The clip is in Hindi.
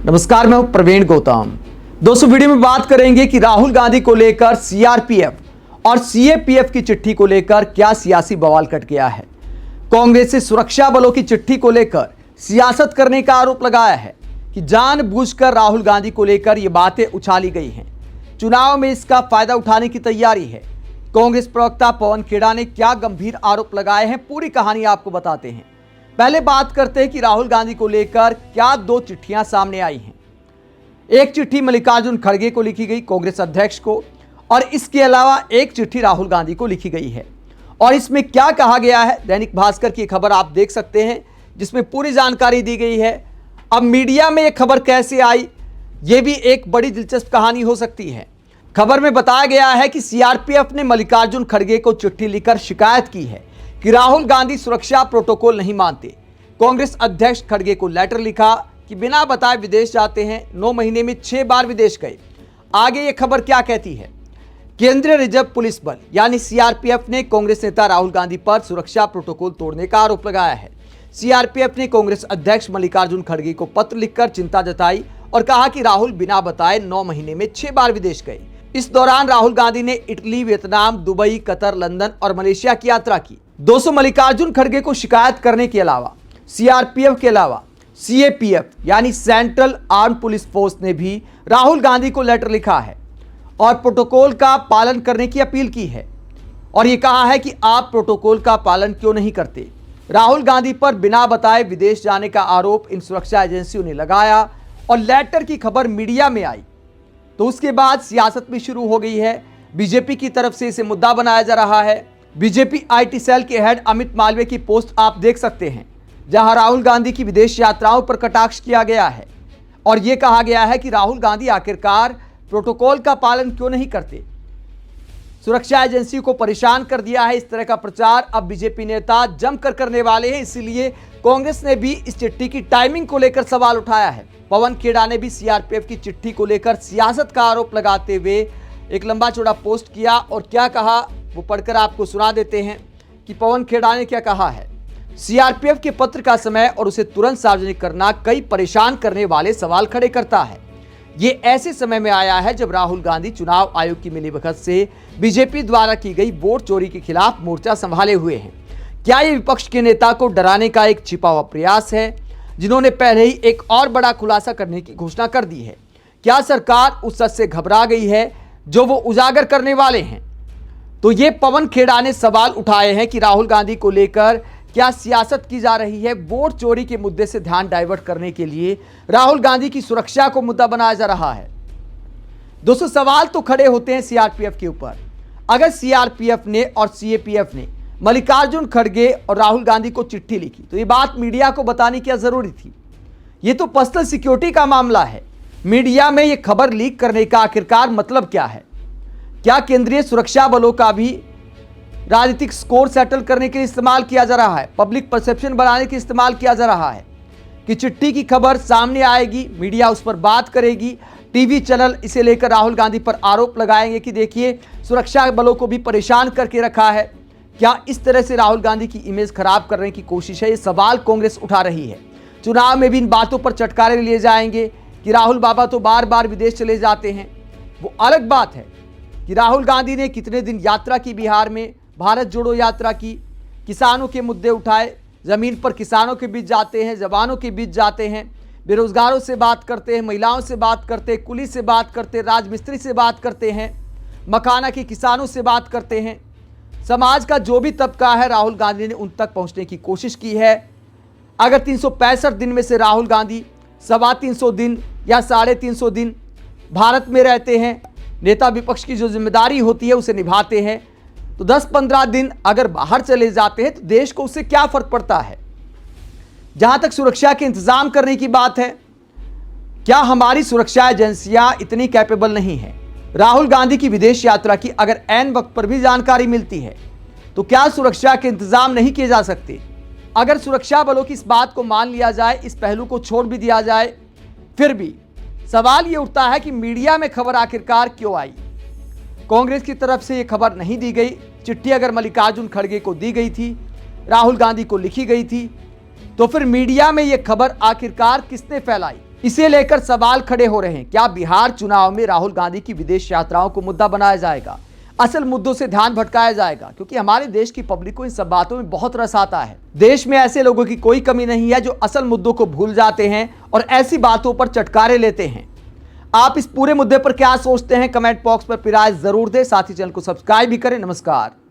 नमस्कार, मैं हूं प्रवीण गौतम। दोस्तों, वीडियो में बात करेंगे कि राहुल गांधी को लेकर सीआरपीएफ और सीएपीएफ की चिट्ठी को लेकर क्या सियासी बवाल कट गया है। कांग्रेस से सुरक्षा बलों की चिट्ठी को लेकर सियासत करने का आरोप लगाया है कि जानबूझकर राहुल गांधी को लेकर ये बातें उछाली गई हैं। चुनाव में इसका फायदा उठाने की तैयारी है। कांग्रेस प्रवक्ता पवन खेड़ा ने क्या गंभीर आरोप लगाए हैं, पूरी कहानी आपको बताते हैं। पहले बात करते हैं कि राहुल गांधी को लेकर क्या दो चिट्ठियां सामने आई हैं। एक चिट्ठी मल्लिकार्जुन खड़गे को लिखी गई, कांग्रेस अध्यक्ष को, और इसके अलावा एक चिट्ठी राहुल गांधी को लिखी गई है। और इसमें क्या कहा गया है, दैनिक भास्कर की खबर आप देख सकते हैं, जिसमें पूरी जानकारी दी गई है। अब मीडिया में यह खबर कैसे आई, यह भी एक बड़ी दिलचस्प कहानी हो सकती है। खबर में बताया गया है कि सीआरपीएफ ने मल्लिकार्जुन खड़गे को चिट्ठी लिखकर शिकायत की है कि राहुल गांधी सुरक्षा प्रोटोकॉल नहीं मानते। कांग्रेस अध्यक्ष खड़गे को लेटर लिखा कि बिना बताए विदेश जाते हैं, 9 महीने में 6 बार विदेश गए। आगे ये खबर क्या कहती है। केंद्रीय रिजर्व पुलिस बल यानी सीआरपीएफ ने कांग्रेस नेता राहुल गांधी पर सुरक्षा प्रोटोकॉल तोड़ने का आरोप लगाया है। सीआरपीएफ ने कांग्रेस अध्यक्ष मल्लिकार्जुन खड़गे को पत्र लिखकर चिंता जताई और कहा कि राहुल बिना बताए 9 महीने में 6 बार विदेश गए। इस दौरान राहुल गांधी ने Italy, Vietnam, Dubai, Qatar, London और मलेशिया की यात्रा की। दोस्तों, मल्लिकार्जुन खड़गे को शिकायत करने के अलावा सीआरपीएफ के अलावा सीएपीएफ यानी सेंट्रल आर्म पुलिस फोर्स ने भी राहुल गांधी को लेटर लिखा है और प्रोटोकॉल का पालन करने की अपील की है और यह कहा है कि आप प्रोटोकॉल का पालन क्यों नहीं करते। राहुल गांधी पर बिना बताए विदेश जाने का आरोप इन सुरक्षा एजेंसियों ने लगाया और लेटर की खबर मीडिया में आई तो उसके बाद सियासत भी शुरू हो गई है। बीजेपी की तरफ से इसे मुद्दा बनाया जा रहा है। बीजेपी आईटी सेल के हेड अमित मालवीय की पोस्ट आप देख सकते हैं, जहां राहुल गांधी की विदेश यात्राओं पर कटाक्ष किया गया है और यह कहा गया है कि राहुल गांधी आखिरकार प्रोटोकॉल का पालन क्यों नहीं करते। सुरक्षा एजेंसी को परेशान कर दिया है। इस तरह का प्रचार अब बीजेपी नेता जमकर करने वाले हैं, इसीलिए कांग्रेस ने भी इस चिट्ठी की टाइमिंग को लेकर सवाल उठाया है। पवन खेड़ा ने भी सीआरपीएफ की चिट्ठी को लेकर सियासत का आरोप लगाते हुए एक लंबा चौड़ा पोस्ट किया और क्या कहा वो पढ़कर आपको सुना देते हैं कि पवन खेड़ा ने क्या कहा है। सीआरपीएफ के पत्र का समय और उसे तुरंत सार्वजनिक करना कई परेशान करने वाले सवाल खड़े करता है। ये ऐसे समय में आया है जब राहुल गांधी चुनाव आयोग की मिलीभगत से बीजेपी द्वारा की गई वोट चोरी के खिलाफ मोर्चा संभाले हुए हैं। क्या ये विपक्ष के नेता को डराने का एक छिपा हुआ प्रयास है, जिन्होंने पहले ही एक और बड़ा खुलासा करने की घोषणा कर दी है। क्या सरकार उस सच से घबरा गई है जो वो उजागर करने वाले हैं। तो ये पवन खेड़ा ने सवाल उठाए हैं कि राहुल गांधी को लेकर क्या सियासत की जा रही है। वोट चोरी के मुद्दे से ध्यान डाइवर्ट करने के लिए राहुल गांधी की सुरक्षा को मुद्दा बनाया जा रहा है। दोस्तों, सवाल तो खड़े होते हैं सीआरपीएफ के ऊपर। अगर सीआरपीएफ ने और सीएपीएफ ने मल्लिकार्जुन खड़गे और राहुल गांधी को चिट्ठी लिखी तो ये बात मीडिया को बताने की जरूरी थी। ये तो पर्सनल सिक्योरिटी का मामला है। मीडिया में ये खबर लीक करने का आखिरकार मतलब क्या है। क्या केंद्रीय सुरक्षा बलों का भी राजनीतिक स्कोर सेटल करने के लिए इस्तेमाल किया जा रहा है, पब्लिक परसेप्शन बनाने के लिए इस्तेमाल किया जा रहा है कि चिट्ठी की खबर सामने आएगी, मीडिया उस पर बात करेगी, टीवी चैनल इसे लेकर राहुल गांधी पर आरोप लगाएंगे कि देखिए सुरक्षा बलों को भी परेशान करके रखा है। क्या इस तरह से राहुल गांधी की इमेज खराब करने की कोशिश है। ये सवाल कांग्रेस उठा रही है। चुनाव में भी इन बातों पर चटकारे लिए जाएंगे कि राहुल बाबा तो बार बार विदेश चले जाते हैं। वो अलग बात है कि राहुल गांधी ने कितने दिन यात्रा की बिहार में, भारत जोड़ो यात्रा की, किसानों के मुद्दे उठाए, ज़मीन पर किसानों के बीच जाते हैं, जवानों के बीच जाते हैं, बेरोजगारों से बात करते हैं, महिलाओं से बात करते हैं, कुली से बात करते हैं, राजमिस्त्री से बात करते हैं, मखाना के किसानों से बात करते हैं। समाज का जो भी तबका है राहुल गांधी ने उन तक पहुंचने की कोशिश की है। अगर 365 दिन में से राहुल गांधी 325 दिन या 350 दिन भारत में रहते हैं, नेता विपक्ष की जो जिम्मेदारी होती है उसे निभाते हैं, तो 10-15 दिन अगर बाहर चले जाते हैं तो देश को उससे क्या फर्क पड़ता है। जहां तक सुरक्षा के इंतजाम करने की बात है, क्या हमारी सुरक्षा एजेंसियां इतनी कैपेबल नहीं है। राहुल गांधी की विदेश यात्रा की अगर ऐन वक्त पर भी जानकारी मिलती है तो क्या सुरक्षा के इंतजाम नहीं किए जा सकते। अगर सुरक्षा बलों की इस बात को मान लिया जाए, इस पहलू को छोड़ भी दिया जाए, फिर भी सवाल यह उठता है कि मीडिया में खबर आखिरकार क्यों आई। कांग्रेस की तरफ से यह खबर नहीं दी गई। चिट्ठी अगर मल्लिकार्जुन खड़गे को दी गई थी, राहुल गांधी को लिखी गई थी, तो फिर मीडिया में यह खबर आखिरकार किसने फैलाई। इसे लेकर सवाल खड़े हो रहे हैं। क्या बिहार चुनाव में राहुल गांधी की विदेश यात्राओं को मुद्दा बनाया जाएगा, असल मुद्दों से ध्यान भटकाया जाएगा? क्योंकि हमारे देश की पब्लिक को इन सब बातों में बहुत रस आता है। देश में ऐसे लोगों की कोई कमी नहीं है जो असल मुद्दों को भूल जाते हैं और ऐसी बातों पर चटकारे लेते हैं। आप इस पूरे मुद्दे पर क्या सोचते हैं? कमेंट बॉक्स पर अपनी राय जरूर दें। साथ ही चैनल को सब्सक्राइब भी करें। नमस्कार।